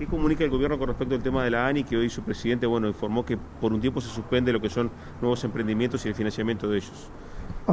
¿Qué comunica el gobierno con respecto al tema de la ANI, que hoy su presidente informó que por un tiempo se suspende lo que son nuevos emprendimientos y el financiamiento de ellos?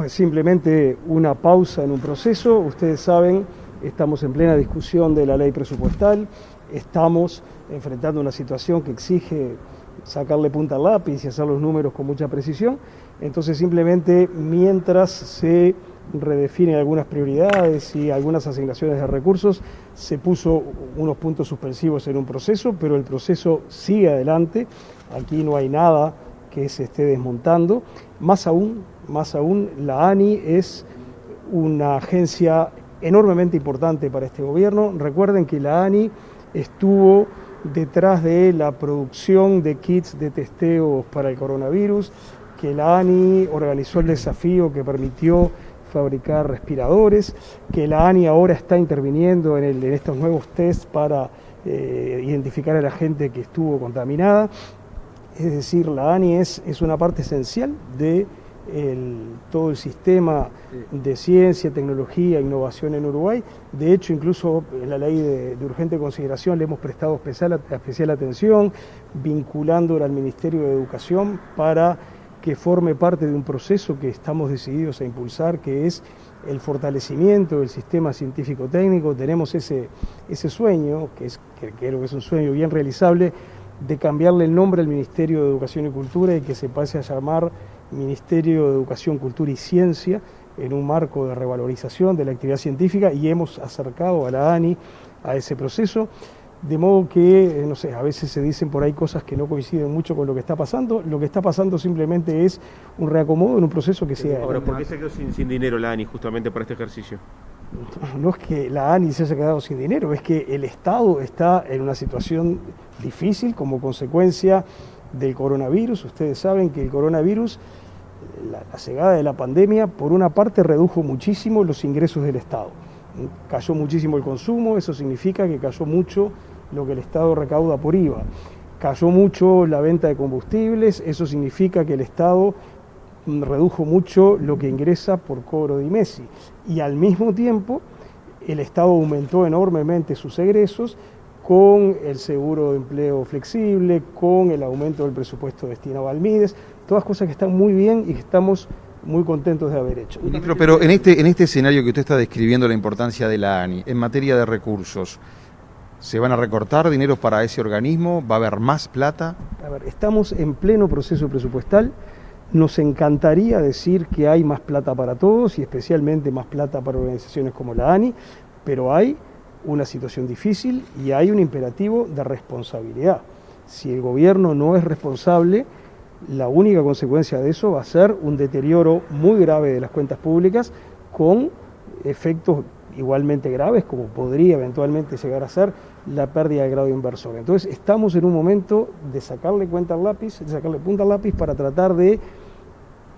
Simplemente una pausa en un proceso. Ustedes saben, estamos en plena discusión de la ley presupuestal, estamos enfrentando una situación que exige sacarle punta al lápiz y hacer los números con mucha precisión. Entonces simplemente mientras se redefinen algunas prioridades y algunas asignaciones de recursos, se puso unos puntos suspensivos en un proceso, pero el proceso sigue adelante. Aquí no hay nada que se esté desmontando. Más aún, la ANI es una agencia enormemente importante para este gobierno. Recuerden que la ANI estuvo detrás de la producción de kits de testeo para el coronavirus, que la ANI organizó el desafío que permitió fabricar respiradores, que la ANI ahora está interviniendo en estos nuevos tests para identificar a la gente que estuvo contaminada. Es decir, la ANI es una parte esencial de todo el sistema de ciencia, tecnología e innovación en Uruguay. De hecho, incluso en la ley de urgente consideración le hemos prestado especial atención, vinculándola al Ministerio de Educación para que forme parte de un proceso que estamos decididos a impulsar, que es el fortalecimiento del sistema científico-técnico. Tenemos ese sueño, que creo que es un sueño bien realizable, de cambiarle el nombre al Ministerio de Educación y Cultura y que se pase a llamar Ministerio de Educación, Cultura y Ciencia, en un marco de revalorización de la actividad científica, y hemos acercado a la ANI a ese proceso. De modo que, no sé, a veces se dicen por ahí cosas que no coinciden mucho con lo que está pasando. Lo que está pasando simplemente es un reacomodo en un proceso que sea... Ahora, ¿por qué se quedó sin dinero la ANI justamente para este ejercicio? No es que la ANI se haya quedado sin dinero, es que el Estado está en una situación difícil como consecuencia del coronavirus. Ustedes saben que el coronavirus, la llegada de la pandemia, por una parte redujo muchísimo los ingresos del Estado. Cayó muchísimo el consumo, eso significa que cayó mucho lo que el Estado recauda por IVA. Cayó mucho la venta de combustibles, eso significa que el Estado redujo mucho lo que ingresa por cobro de IMESI. Y al mismo tiempo, el Estado aumentó enormemente sus egresos con el seguro de empleo flexible, con el aumento del presupuesto destinado al MIDES, todas cosas que están muy bien y que estamos muy contentos de haber hecho. Ministro, pero en este escenario que usted está describiendo la importancia de la ANI, en materia de recursos, ¿se van a recortar dineros para ese organismo? ¿Va a haber más plata? A ver, estamos en pleno proceso presupuestal. Nos encantaría decir que hay más plata para todos y especialmente más plata para organizaciones como la ANI, pero hay una situación difícil y hay un imperativo de responsabilidad. Si el gobierno no es responsable, la única consecuencia de eso va a ser un deterioro muy grave de las cuentas públicas, con efectos igualmente graves, como podría eventualmente llegar a ser la pérdida de grado inversor. Entonces estamos en un momento de sacarle punta al lápiz para tratar de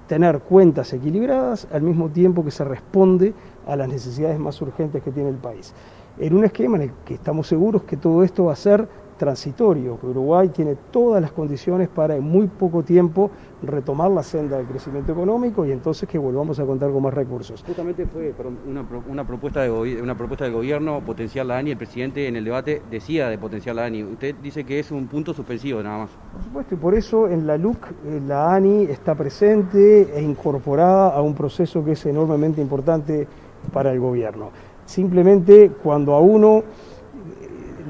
tener cuentas equilibradas al mismo tiempo que se responde a las necesidades más urgentes que tiene el país. En un esquema en el que estamos seguros que todo esto va a ser transitorio, que Uruguay tiene todas las condiciones para en muy poco tiempo retomar la senda del crecimiento económico y entonces que volvamos a contar con más recursos. Justamente fue una propuesta del gobierno potenciar la ANI. El presidente en el debate decía de potenciar la ANI. Usted dice que es un punto suspensivo nada más. Por supuesto, y por eso en la LUC la ANI está presente e incorporada a un proceso que es enormemente importante para el gobierno. Simplemente cuando a uno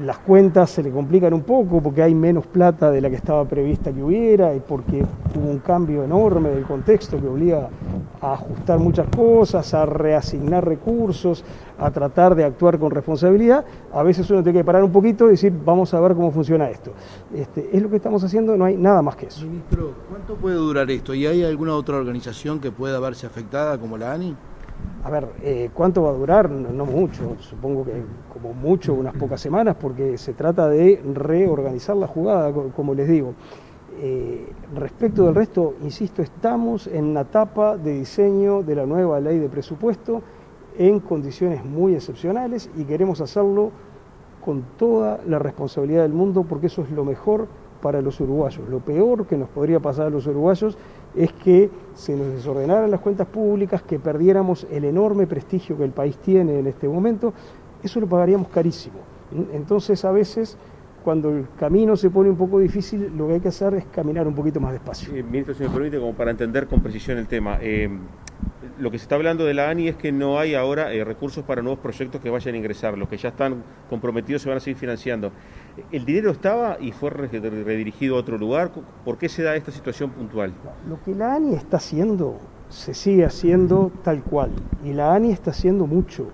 las cuentas se le complican un poco porque hay menos plata de la que estaba prevista que hubiera y porque hubo un cambio enorme del contexto que obliga a ajustar muchas cosas, a reasignar recursos, a tratar de actuar con responsabilidad. A veces uno tiene que parar un poquito y decir, vamos a ver cómo funciona esto. Es lo que estamos haciendo, no hay nada más que eso. Ministro, ¿cuánto puede durar esto? ¿Y hay alguna otra organización que pueda verse afectada como la ANI? A ver, ¿cuánto va a durar? No mucho, supongo que como mucho unas pocas semanas, porque se trata de reorganizar la jugada, como les digo. Respecto del resto, insisto, estamos en la etapa de diseño de la nueva ley de presupuesto en condiciones muy excepcionales y queremos hacerlo con toda la responsabilidad del mundo porque eso es lo mejor para los uruguayos. Lo peor que nos podría pasar a los uruguayos es que se nos desordenaran las cuentas públicas, que perdiéramos el enorme prestigio que el país tiene en este momento. Eso lo pagaríamos carísimo. Entonces, a veces, cuando el camino se pone un poco difícil, lo que hay que hacer es caminar un poquito más despacio. Ministro, si me permite, como para entender con precisión el tema, lo que se está hablando de la ANI es que no hay ahora recursos para nuevos proyectos que vayan a ingresar, los que ya están comprometidos se van a seguir financiando. ¿El dinero estaba y fue redirigido a otro lugar? ¿Por qué se da esta situación puntual? Lo que la ANI está haciendo, se sigue haciendo tal cual, y la ANI está haciendo mucho.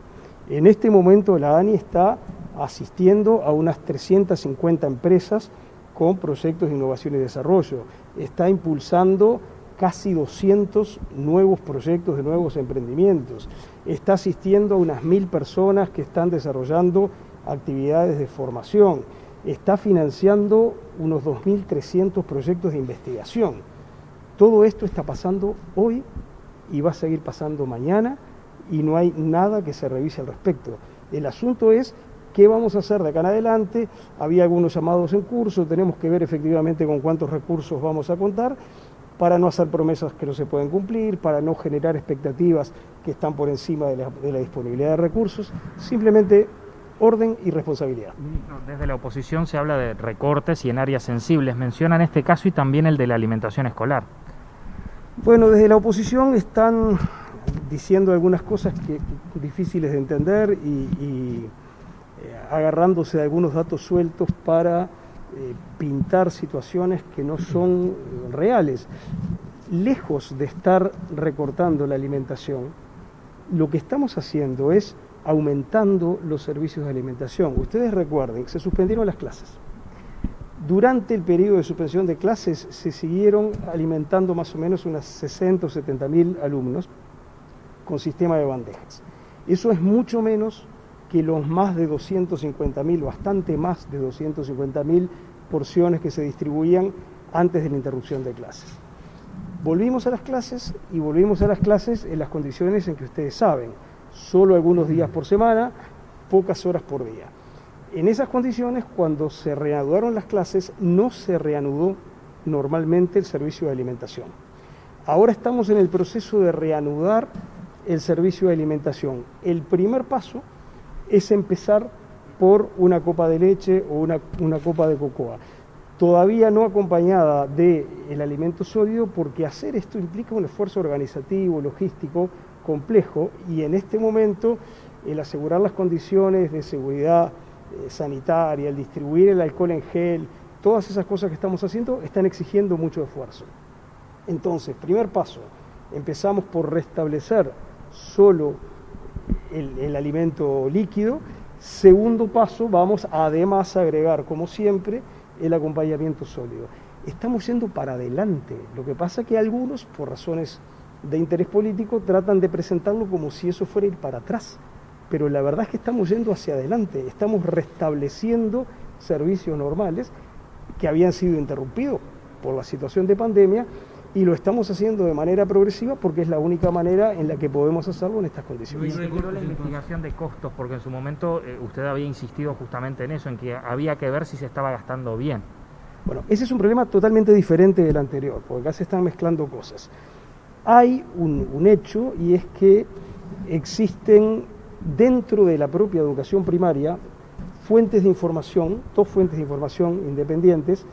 En este momento la ANI está asistiendo a unas 350 empresas con proyectos de innovación y desarrollo. Está impulsando casi 200 nuevos proyectos de nuevos emprendimientos. Está asistiendo a unas 1000 personas que están desarrollando actividades de formación. Está financiando unos 2300 proyectos de investigación. Todo esto está pasando hoy y va a seguir pasando mañana y no hay nada que se revise al respecto. El asunto es qué vamos a hacer de acá en adelante. Había algunos llamados en curso, tenemos que ver efectivamente con cuántos recursos vamos a contar para no hacer promesas que no se pueden cumplir, para no generar expectativas que están por encima de la disponibilidad de recursos, simplemente orden y responsabilidad. Desde la oposición se habla de recortes y en áreas sensibles. Mencionan este caso y también el de la alimentación escolar. Bueno, desde la oposición están diciendo algunas cosas difíciles de entender y agarrándose de algunos datos sueltos para pintar situaciones que no son reales. Lejos de estar recortando la alimentación, lo que estamos haciendo es aumentando los servicios de alimentación. Ustedes recuerden, se suspendieron las clases. Durante el periodo de suspensión de clases se siguieron alimentando más o menos unas 60 o 70 mil alumnos con sistema de bandejas. Eso es mucho menos que los más de 250.000, bastante más de 250.000 porciones que se distribuían antes de la interrupción de clases. Volvimos a las clases y volvimos a las clases en las condiciones en que ustedes saben, solo algunos días por semana, pocas horas por día. En esas condiciones, cuando se reanudaron las clases, no se reanudó normalmente el servicio de alimentación. Ahora estamos en el proceso de reanudar el servicio de alimentación. El primer paso es empezar por una copa de leche o una copa de cocoa. Todavía no acompañada del alimento sólido, porque hacer esto implica un esfuerzo organizativo, logístico, complejo, y en este momento el asegurar las condiciones de seguridad sanitaria, el distribuir el alcohol en gel, todas esas cosas que estamos haciendo están exigiendo mucho esfuerzo. Entonces, primer paso, empezamos por restablecer solo el alimento líquido. Segundo paso, vamos además a agregar, como siempre, el acompañamiento sólido. Estamos yendo para adelante. Lo que pasa es que algunos, por razones de interés político, tratan de presentarlo como si eso fuera ir para atrás. Pero la verdad es que estamos yendo hacia adelante, estamos restableciendo servicios normales que habían sido interrumpidos por la situación de pandemia, y lo estamos haciendo de manera progresiva porque es la única manera en la que podemos hacerlo en estas condiciones. Y recuerdo la investigación de costos, porque en su momento usted había insistido justamente en eso, en que había que ver si se estaba gastando bien. Bueno, ese es un problema totalmente diferente del anterior, porque acá se están mezclando cosas. Hay un hecho, y es que existen dentro de la propia educación primaria fuentes de información, dos fuentes de información independientes,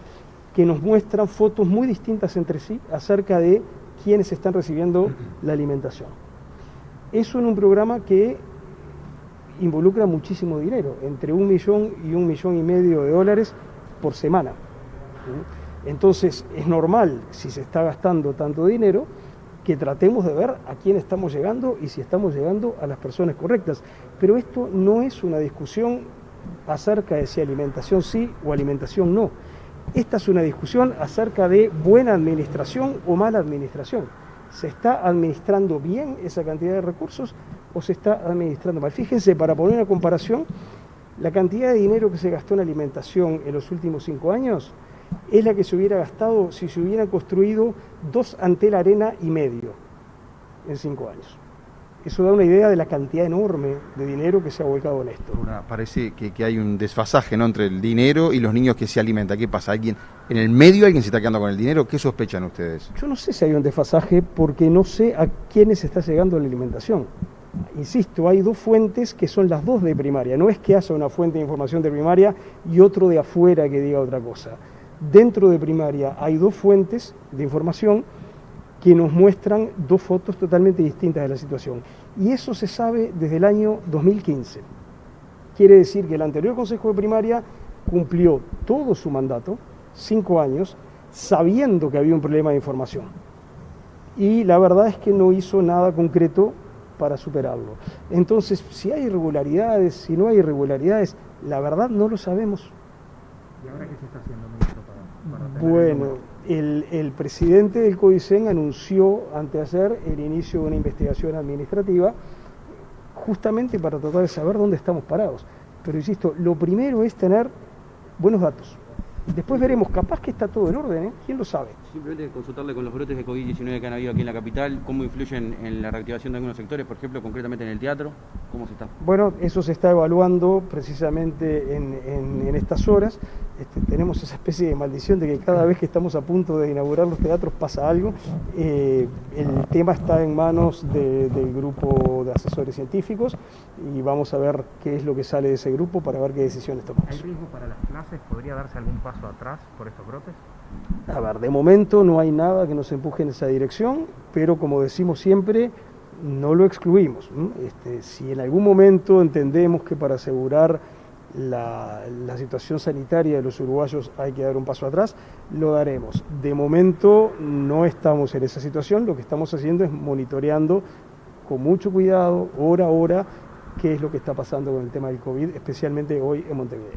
que nos muestran fotos muy distintas entre sí acerca de quiénes están recibiendo la alimentación. Eso en un programa que involucra muchísimo dinero, entre 1 millón y $1,5 millones por semana. Entonces es normal, si se está gastando tanto dinero, que tratemos de ver a quién estamos llegando y si estamos llegando a las personas correctas. Pero esto no es una discusión acerca de si alimentación sí o alimentación no. Esta es una discusión acerca de buena administración o mala administración. ¿Se está administrando bien esa cantidad de recursos o se está administrando mal? Fíjense, para poner una comparación, la cantidad de dinero que se gastó en alimentación en los últimos 5 años es la que se hubiera gastado si se hubieran construido 2 Antel Arena y medio en 5 años. Eso da una idea de la cantidad enorme de dinero que se ha volcado en esto. Parece que hay un desfasaje, ¿no?, entre el dinero y los niños que se alimentan. ¿Qué pasa? ¿Alguien en el medio, alguien se está quedando con el dinero? ¿Qué sospechan ustedes? Yo no sé si hay un desfasaje porque no sé a quiénes está llegando la alimentación. Insisto, hay dos fuentes que son las dos de primaria. No es que haya una fuente de información de primaria y otro de afuera que diga otra cosa. Dentro de primaria hay dos fuentes de información que nos muestran dos fotos totalmente distintas de la situación. Y eso se sabe desde el año 2015. Quiere decir que el anterior Consejo de Primaria cumplió todo su mandato, 5 años, sabiendo que había un problema de información. Y la verdad es que no hizo nada concreto para superarlo. Entonces, si hay irregularidades, si no hay irregularidades, la verdad no lo sabemos. ¿Y ahora qué se está haciendo, ministro, para Bueno, el presidente del CODICEN anunció anteayer el inicio de una investigación administrativa justamente para tratar de saber dónde estamos parados. Pero insisto, lo primero es tener buenos datos. Después veremos, capaz que está todo en orden, ¿eh? ¿Quién lo sabe? Simplemente consultarle con los brotes de COVID-19 que han habido aquí en la capital, cómo influyen en la reactivación de algunos sectores, por ejemplo, concretamente en el teatro, ¿cómo se está? Bueno, eso se está evaluando precisamente en estas horas. Tenemos esa especie de maldición de que cada vez que estamos a punto de inaugurar los teatros pasa algo. El tema está en manos del grupo de asesores científicos y vamos a ver qué es lo que sale de ese grupo para ver qué decisiones tomamos. ¿Hay riesgo para las clases? ¿Podría darse algún paso atrás por estos brotes? A ver, de momento no hay nada que nos empuje en esa dirección, pero como decimos siempre, no lo excluimos. Si en algún momento entendemos que para asegurar la situación sanitaria de los uruguayos hay que dar un paso atrás, lo daremos. De momento no estamos en esa situación, lo que estamos haciendo es monitoreando con mucho cuidado, hora a hora, qué es lo que está pasando con el tema del COVID, especialmente hoy en Montevideo.